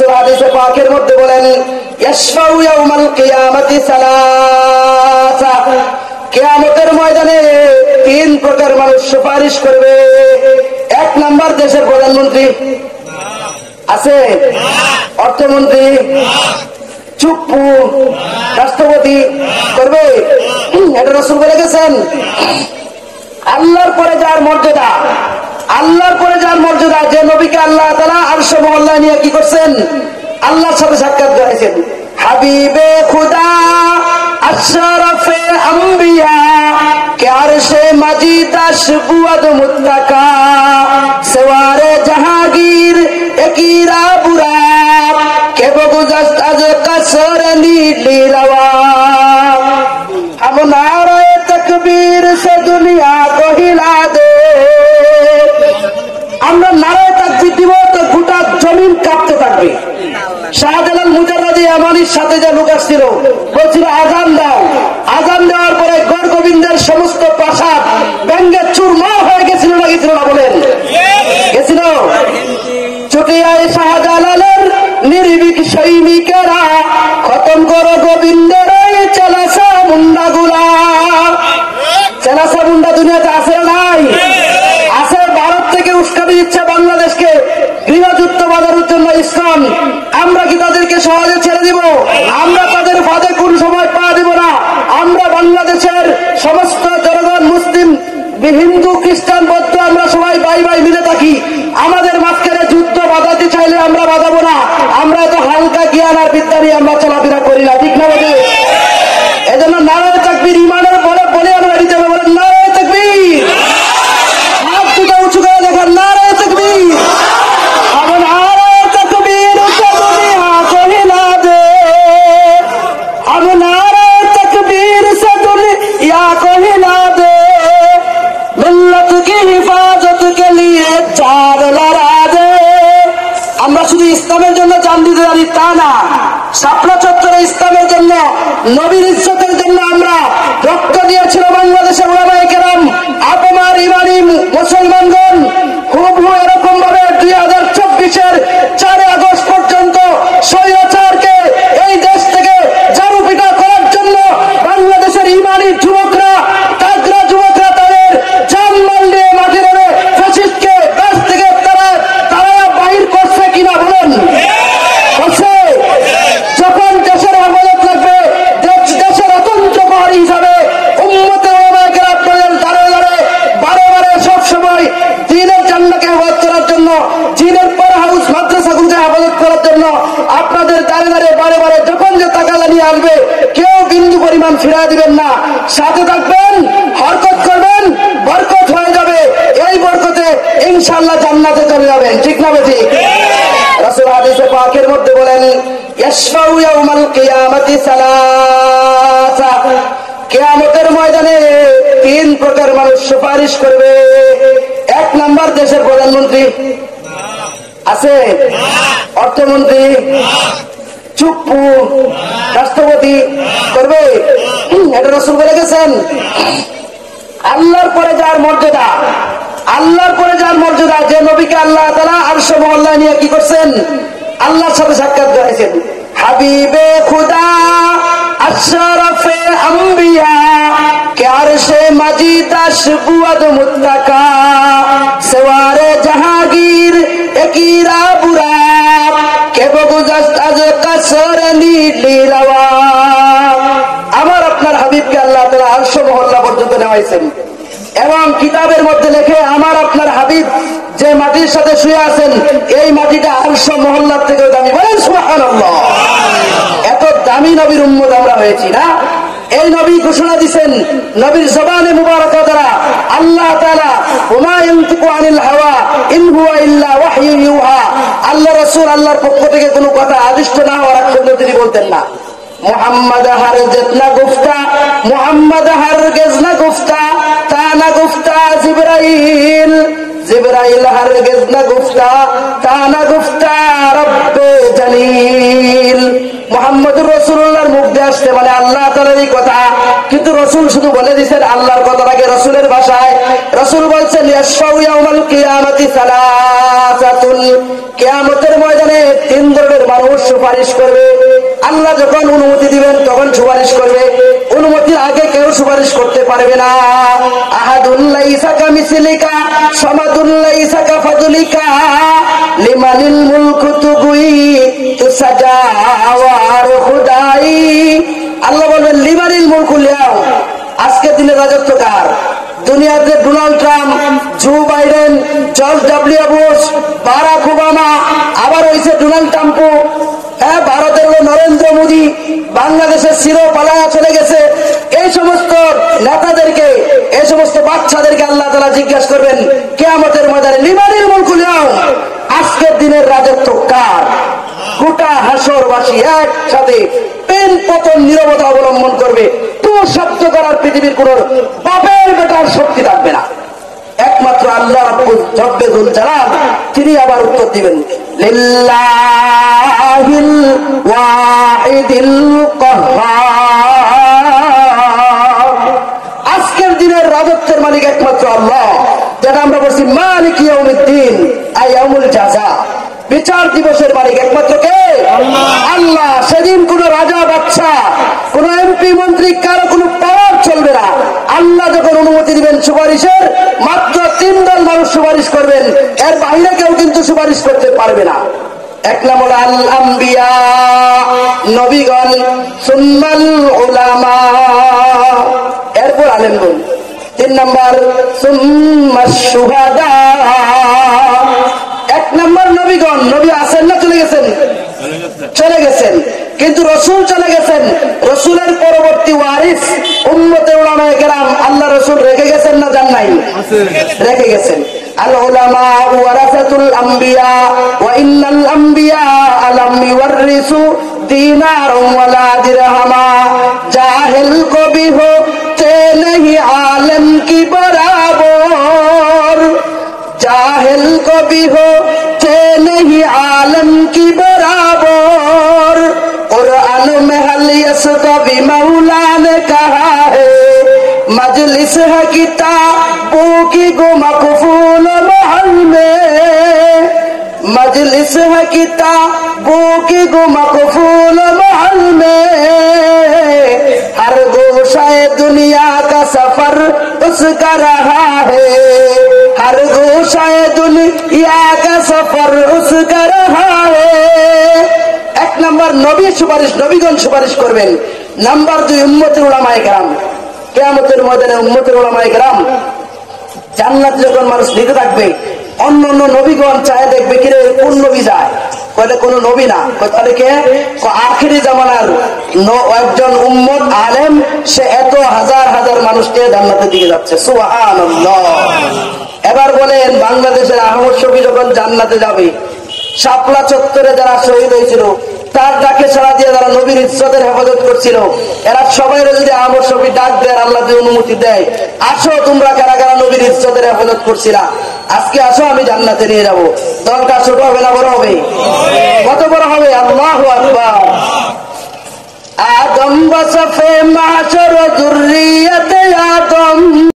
রাসূল হাদিসে পাকের মধ্যে বলেন ইয়াশফাউ ইয়াউমাল কিয়ামাতি সালাসা, কিয়ামতের ময়দানে তিন প্রকার মানুষ সুপারিশ করবে। এক নাম্বার দেশের প্রধানমন্ত্রী আছে, অর্থমন্ত্রী, চুপ্পু, রাষ্ট্রপতি করবে? এটা রাসূল বলে গেছেন। আল্লাহর পরে যার মর্যাদা, আল্লাহর পরে যার মর্যাদা, যে নবীকে আল্লাহ তাআলা আরশ মহল্লায় নিয়ে কি করছেন? আল্লাহর সাথে সাক্ষাৎ করেছেন। হাবিবে খুদা আশরাফে আম্বিয়া কে আরশে মাজিদ আশবুয়াদ মুত্তাকা সওয়ারে জাহাঙ্গীর একিরা বুরা কে বগুজাস্ত আজ কাসর নীলি রওয়া हम नारे तकबीर से दुनिया को हिला दे। আমরা নারায়ে তাকবীর দিব তো গোটা জমিন কাঁপতে থাকবে। শাহজালাল মুজাররদি আমানির সাথে যে লোক আসছিল, বলছিল আজান দাও। আজান দেওয়ার পরে গড় গোবিন্দের সমস্ত প্রাসাদ ব্যঙ্গে চূর্ণা হয়ে গেছিল না গেছিল না বলেন? গেছিল। চুটিয়ায় শাহজালালের নির্ভীক সৈনিকেরা খতম করো গোবিন্দের চেলাসা মুন্ডা গুলা। চেলাসা মুন্ডা দুনিয়াতে আছে নাই? আছে। ভারত থেকে উস্কানি দিচ্ছে বাংলাদেশকে গৃহযুদ্ধ বাঁধানোর জন্য ইসলাম। আমরা কি তাদেরকে সহজে ছেড়ে দিব? আমরা তাদের ফাঁদে কোন সময় পা দিব না। আমরা বাংলাদেশের সমস্ত জনগণ, মুসলিম, হিন্দু, খ্রিস্টান, বৌদ্ধ, আমরা সবাই ভাই ভাই মিলে থাকি। আমাদের মাঝখানে যুদ্ধ বাঁধাতে চাইলে আমরা বাঁধাবো না। আমরা এত হালকা জ্ঞান আর বিদ্যা নিয়ে আমরা চলাফেরা করি না, ঠিক না? বলে এজন্য নারায়ে তাকবীর ইমানের বলে বলে আমরা দিতে হবে। বলেন নারায়ে তাকবীর। হাত দুটো উঁচু করে দেখেন, নারায়ে তাকবীর। हम नारे तकबीर से दुनिया को हिला दे। हम नारे तकबीर से दुनिया को हिला दे। मिल्लत की हिफाजत के लिए चार लड़ा दे। আমরা শুধু ইসলামের জন্য জান দিতে জানি তা না, শাপলা চত্বরে ইসলামের জন্য, নবীর ইজ্জতের জন্য আমরা রক্ত দিয়েছিল বাংলাদেশের উলামায়ে কেরাম। আপনার ইমানি মুসলমানগণ হুবহু এরকম ভাবে 2024-এর 4 আগস্ট পর্যন্ত স্বৈরাচারকে এই দেশ থেকে জারুপিটা করার জন্য বাংলাদেশের ইমানি যুবকরা, তাগড়া যুবকরা তাদের জানমাল নিয়ে মাঠে নেমে ফ্যাসিস্টকে দেশ থেকে তারা বাহির করছে কিনা বলেন? করছে। যখন দেশের হেফাজত লাগবে, দেশের অতন্ত্র প্রহরী হিসাবে উম্মতে ওলামায়ে কেরাম আপনাদের দাঁড়ে দাঁড়ে বারে বারে সবসময় দ্বীনের জান্নাকে হেফাজত করার জন্য, দ্বীনের পর হাউস মাদ্রাসাগুলোকে হেফাজত করার জন্য আপনাদের দাঁড়ে দাঁড়িয়ে বারে বারে যখন যে তাকালা নিয়ে আসবে, কেউ বিন্দু পরিমাণ ফিরা দিবেন না। সাথে থাকবেন, হরকত করবেন, বরকত হয়ে যাবে। এই বরকতে ইনশাআল্লাহ জান্নাতে চলে যাবেন, ঠিক না বেঠি? রাসূল হাদিসে পাকের মধ্যে বলেন ইয়াশফাউ ইয়াউমাল কিয়ামাতি সালাসা, কিয়ামতের ময়দানে তিন প্রকার মানুষ সুপারিশ করবে। এক নাম্বার দেশের প্রধানমন্ত্রী আছে, অর্থমন্ত্রী, চুপ্পু, রাষ্ট্রপতি করবে? এটা রাসূল বলে গেছেন। আল্লাহর পরে যার মর্যাদা, আল্লাহর পরে যার মর্যাদা, যে নবীকে আল্লাহ তাআলা আরশ মহল্লায় নিয়ে কি করছেন? আল্লাহর সাথে সাক্ষাৎ করেছেন। হাবিবে খুদা আশরাফে আম্বিয়া কে আরশে মাজিদ আশবুয়াদ মুত্তাকা সওয়ারে জাহাঙ্গীর একিরা বুরা কে বগুজাস্ত আজ কাসর নীলি রওয়া। আমার আপনার হাবিবকে আল্লাহ তাআলা আরশ মহল্লা পর্যন্ত নেওয়াইছেন এবং কিতাবের মধ্যে লেখে আমার আপনার হাবিব যে মাটির সাথে শুয়ে আছেন, এই মাটিটা আরশ মহল্লার থেকেও দামি। বলেন সুবহানাল্লাহ। এত দামি নবীর উম্মত আমরা হয়েছি না? এই নবী ঘোষণা দিচ্ছেন নবীর জবানে মুবারাকা দ্বারা, আল্লাহ তাআলা ওমা ইয়ানতিকু আনিল হাওয়া ইন হুয়া ইল্লা ওয়াহয়ু ইউহা। আল্লাহ রাসূল আল্লাহর পক্ষ থেকে কোনো কথা আদিষ্ট না হওয়ার আগ পর্যন্ত তিনি বলতেন না। मोहम्मद हरगिज़ न गुफ्ता, मोहम्मद हरगिज़ न गुफ्ता, ता न गुफ्ता जिब्राइल, जिब्राइल हरगिज़ न गुफ्ता, ता न गुफ्ता रब्बे जलील। मोहम्मद रसूलुल्लाहर मुख দিয়ে আসছে মানে আল্লাহ তাআলারই কথা, কিন্তু রসুল শুধু বলে দিয়েছেন আল্লাহর কথাটাকে রসুলের ভাষায়। রসুল বলছেন ইয়াশফাউ ইয়াউমাল কিয়ামাতি সালাসাতুন, কিয়ামতের ময়দানে 3 ধরনের মানুষ সুপারিশ করবে। আল্লাহ যখন অনুমতি দিবেন তখন সুপারিশ করবে, অনুমতির আগে কেউ সুপারিশ করতে পারবে না। আহাদুল লাইসা কামিসলিকা সামাদুল লাইসা কাফাদুলিকা লিমানিল মুলকু তুগুই তুসাজা ওয়ার খুদাই। আল্লাহ বলবেন লিমানিল মুলকু লিয়াও, আজকের দিনে রাজত্ব কার? দুনিয়াতে Donald Trump, Joe Biden, George W Bush, Barack Obama, আবার হয়েছে ডোনাল্ড ট্রাম্পও, হ্যাঁ ভারতের হলো নরেন্দ্র মোদী, বাংলাদেশের সিরো পালায়া চলে গেছে। এই সমস্ত নেতাদেরকে, এই সমস্ত বাচ্চাদেরকে আল্লাহ তাআলা জিজ্ঞাসা করবেন কিয়ামতের ময়দানে লিমানিল মুলকু লিয়াও, আজকের দিনের রাজত্ব কার? গোটা হাসরবাসী একসাথে পেন পতন নীরবতা অবলম্বন করবে। তো শব্দ করার পৃথিবীর কোন বাপের বেটার শক্তি থাকবে না, একমাত্র আল্লাহ রাব্বুল জব্বেদুল জালাল তিনি আবার উত্তর দিবেন লিল্লাহিল ওয়াহিদিল কাহ্হার। আজকের দিনের রাজত্বের মালিক একমাত্র আল্লাহ, যেটা আমরা বলছি মালিক ইয়াউমিদ্দিন আই ইয়াউমুল জাযা, বিচার দিবসের মালিক একমাত্র কে? আল্লাহ। সেদিন কোন রাজা বাদশা, কোন এমপি মন্ত্রী, কারো কোনো পাওয়ার চলবে না। আল্লাহ যখন অনুমতি দিবেন সুপারিশের, মাত্র 3 দল মানুষ সুপারিশ করবেন, এর বাইরে কেউ কিন্তু সুপারিশ করতে পারবে না। 1 নম্বর আল আম্বিয়া, নবীগণ, সুন্নাল উলামা, এরপর আলেমগণ। 3 নম্বর সুম্মাশ শুহাদা। 1 নম্বর নবীগণ, নবী আছেন না চলে গেছেন? চলে গেছেন, কিন্তু রসুল চলে গেছেন। রসুলের পরবর্তী ওয়ারিস উম্মতে উলামায়ে কেরাম আল্লাহ রসুল রেখে গেছেন না যান নাই? রেখে গেছেন। আল উলামা ওয়ারাসাতুল আম্বিয়া ওয়া ইন্নাল আম্বিয়া আলাম ইওয়ারিসু দীনার ওয়ালা দিরহামা, জাহিল কো ভি হোতে नहीं आलम की बराबर, जाहिल को भी होते नहीं आलम की बराबर। कुरान में हल यसतवी मौला ने कहा है, मजलिस है किताबों की गो मकफूल महल में, मजलिस है किताबों की गो मकफूल महल में। हर गोशाए दुनिया का सफर उसका रहा है, हर गोशाए दुनिया का सफर उसका रहा है। 1 নম্বর নবী সুপারিশ, নবীগণ সুপারিশ করবেন। নাম্বার 2 উম্মতের উলামায়ে কেরাম। কিয়ামতের ময়দানে উম্মতের উলামায়ে কেরাম জান্নাত যখন মানুষ নিতে থাকবে, অন্য অন্য নবীগণ চায় দেখবে কিরে কোন নবী যায়, কইলে কোন নবী না, তাহলে কে? আখিরি জামানার একজন উম্মত আলেম, সে এত হাজার হাজার মানুষকে জান্নাতের দিকে যাচ্ছে। সুবহানাল্লাহ। এবার বলেন বাংলাদেশের আহমদ শফি যখন জান্নাতে যাবে, শাপলা চত্বরে যারা শহীদ হয়েছিল, তার ডাকে সাড়া দিয়ে যারা নবীর ইজ্জতের হেফাজত করছিল, এরা সবাই যদি আহমদ শফি ডাক দেয়, আল্লাহ যদি অনুমতি দেয়, আসো তোমরা কারা কারা নবীর ইজ্জতের হেফাজত করছিলা, আজকে আসো আমি জান্নাতে নিয়ে যাবো। দলটা ছোট হবে না বড় হবে? কত বড় হবে? আল্লাহু আকবার। আদম বসফে মাশর যুররিয়তে আদম।